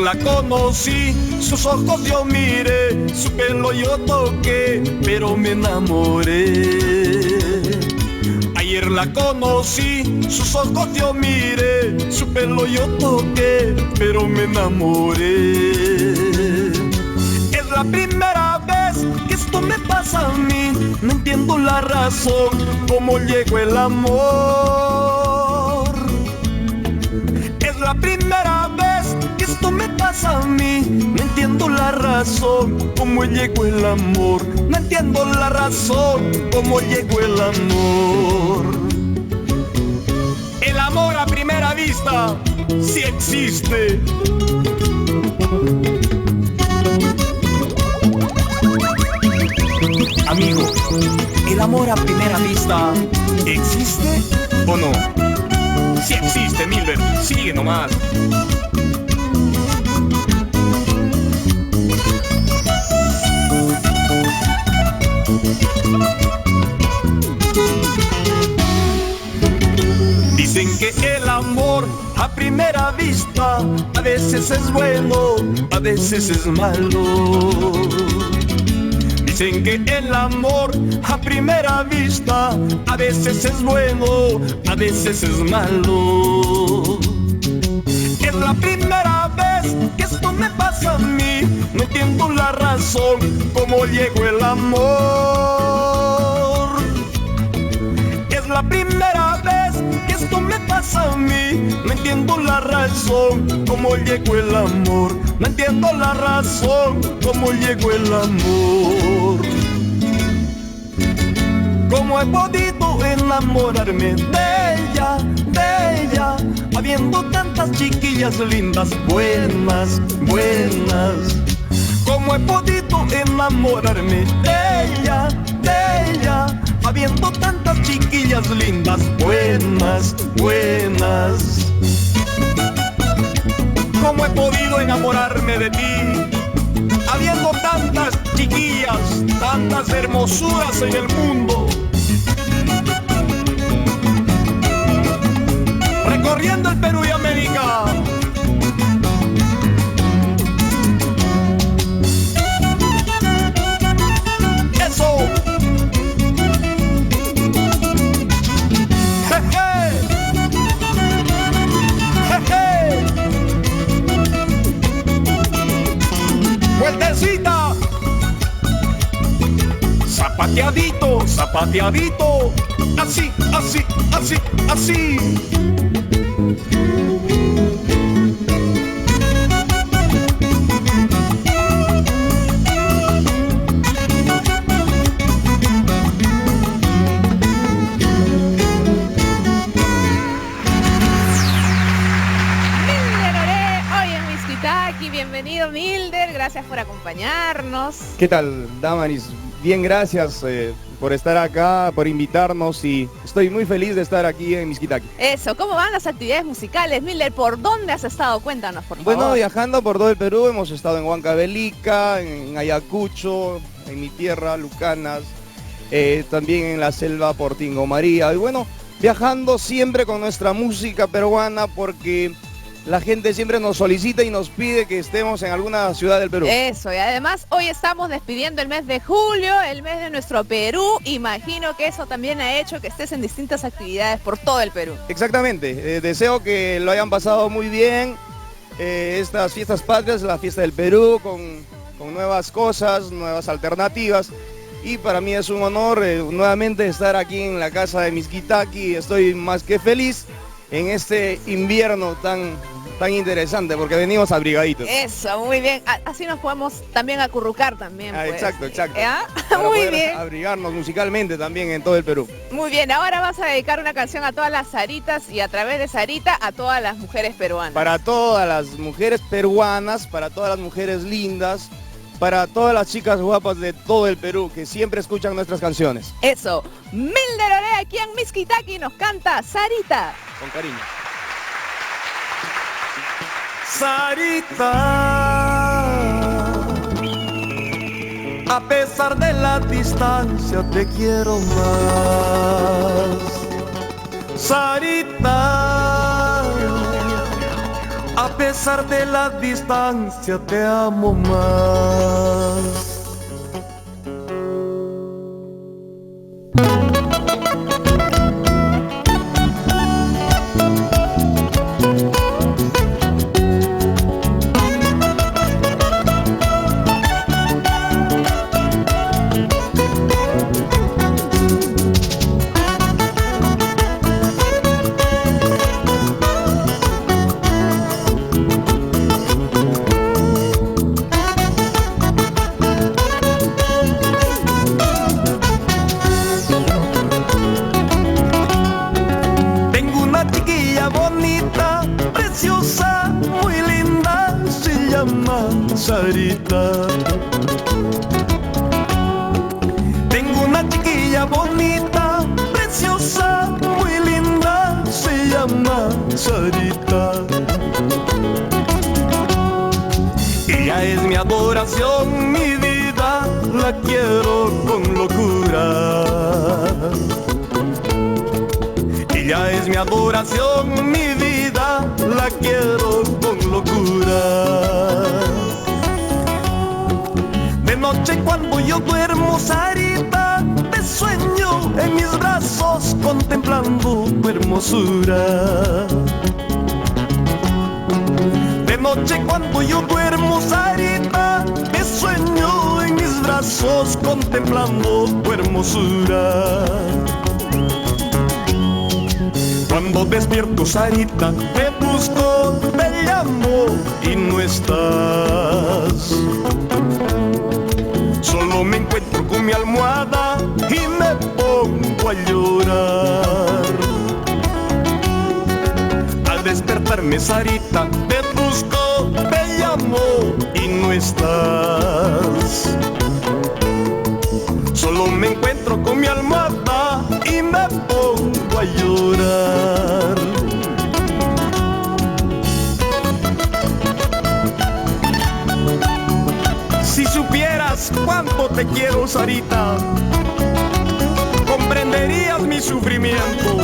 la conocí, sus ojos yo miré, su pelo yo toqué, pero me enamoré. Ayer la conocí, sus ojos yo miré, su pelo yo toqué, pero me enamoré. Es la primera vez que esto me pasa a mí, no entiendo la razón, cómo llegó el amor. Es la primera vez que esto me pasa a mí, no entiendo la razón, cómo llegó el amor. No entiendo la razón, cómo llegó el amor. El amor a primera vista sí existe. Amigo, ¿el amor a primera vista existe o no? Sí existe, Milber, sigue nomás. Dicen que el amor a primera vista a veces es bueno, a veces es malo. Dicen que el amor a primera vista a veces es bueno, a veces es malo. Es la primera vez que esto me pasa a mí, no entiendo la razón, cómo llegó el amor. Es la primera vez que esto me pasa a mí, no entiendo la razón, cómo llegó el amor. No entiendo la razón, cómo llegó el amor. Cómo he podido enamorarme de ella, habiendo tantas chiquillas lindas, buenas, buenas. Cómo he podido enamorarme de ella, habiendo tantas chiquillas lindas, buenas, buenas. ¿Cómo he podido enamorarme de ti? Habiendo tantas chiquillas, tantas hermosuras en el mundo. Recorriendo el Perú y América. ¡Eso! ¡Jeje! ¡Jeje! ¡Vueltecita! Zapateadito, zapateadito. Así, así, así, así. Bienvenido, Milder, gracias por acompañarnos. ¿Qué tal, Damaris? Bien, gracias por estar acá, por invitarnos y estoy muy feliz de estar aquí en Mixquitaqui. Eso, ¿cómo van las actividades musicales? Milder, ¿por dónde has estado? Cuéntanos, por favor. Bueno, viajando por todo el Perú, hemos estado en Huancavelica, en Ayacucho, en mi tierra, Lucanas, también en la selva Portingo María. Y bueno, viajando siempre con nuestra música peruana porque la gente siempre nos solicita y nos pide que estemos en alguna ciudad del Perú. Eso, y además hoy estamos despidiendo el mes de julio, el mes de nuestro Perú. Imagino que eso también ha hecho que estés en distintas actividades por todo el Perú. Exactamente, deseo que lo hayan pasado muy bien. Estas fiestas patrias, la fiesta del Perú, con nuevas cosas, nuevas alternativas. Y para mí es un honor nuevamente estar aquí en la casa de Mixquitaqui. Estoy más que feliz en este invierno tan interesante, porque venimos abrigaditos. Eso, muy bien. Así nos podemos también acurrucar también. Pues. Exacto. Muy bien. Abrigarnos musicalmente también en todo el Perú. Muy bien, ahora vas a dedicar una canción a todas las Saritas y a través de Sarita a todas las mujeres peruanas. Para todas las mujeres peruanas, para todas las mujeres lindas, para todas las chicas guapas de todo el Perú que siempre escuchan nuestras canciones. Eso, Milder Orea aquí en Mixquitaqui nos canta Sarita. Con cariño. Sarita, a pesar de la distancia te quiero más. Sarita, a pesar pesar de la distancia te amo más. Sarita. Tengo una chiquilla bonita, preciosa, muy linda, se llama Sarita. Ella es mi adoración, mi vida, la quiero con locura. Ella es mi adoración, mi vida, la quiero con locura. De noche cuando yo duermo, Sarita, te sueño en mis brazos contemplando tu hermosura. De noche cuando yo duermo, Sarita, te sueño en mis brazos contemplando tu hermosura. Cuando despierto, Sarita, te busco, te llamo y no estás. Solo me encuentro con mi almohada y me pongo a llorar. Al despertarme, Sarita, te busco, te llamo y no estás. Solo me encuentro con mi almohada y me pongo a llorar. Si supieras cuánto te quiero, Sarita, comprenderías mi sufrimiento.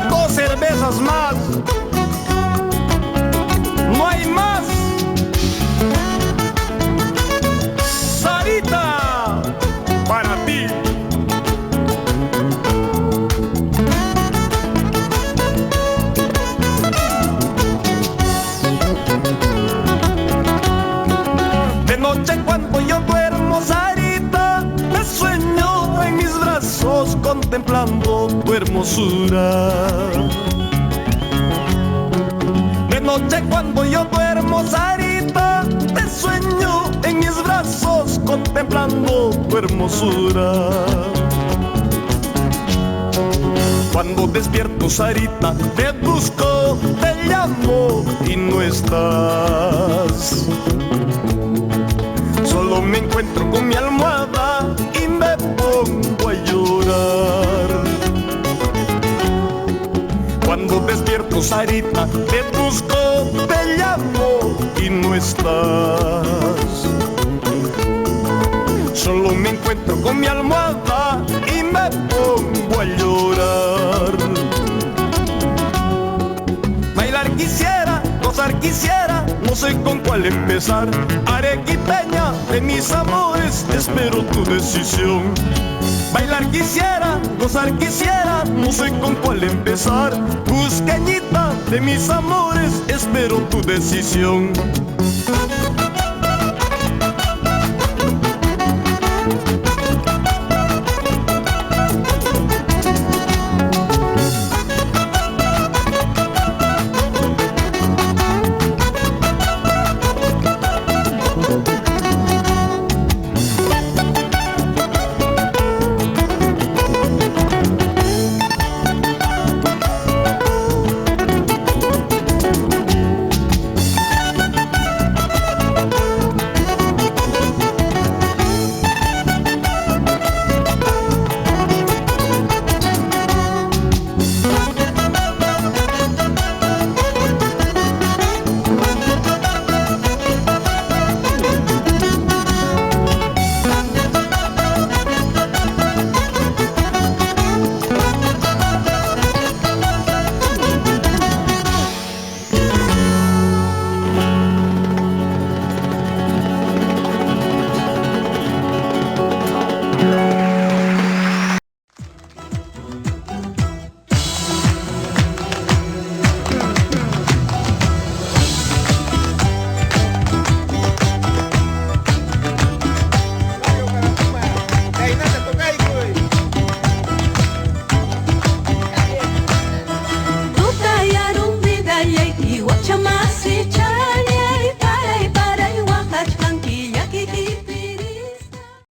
2 cervezas más, no hay más. Sarita, para ti. De noche cuando yo duermo, Sarita, te sueño en mis brazos contemplando tu hermosura. De noche cuando yo duermo, Sarita, te sueño en mis brazos contemplando tu hermosura. Cuando despierto, Sarita, te busco, te llamo y no estás. Solo me encuentro con mi almohada y me pongo a llorar. Cuando despierto, Sarita, te busco, te llamo y no estás. Solo me encuentro con mi almohada y me pongo a llorar. Bailar quisiera, gozar quisiera, no sé con cuál empezar. Arequipeña de mis amores, espero tu decisión. Bailar quisiera, gozar quisiera, no sé con cuál empezar. Cusqueñita de mis amores, espero tu decisión.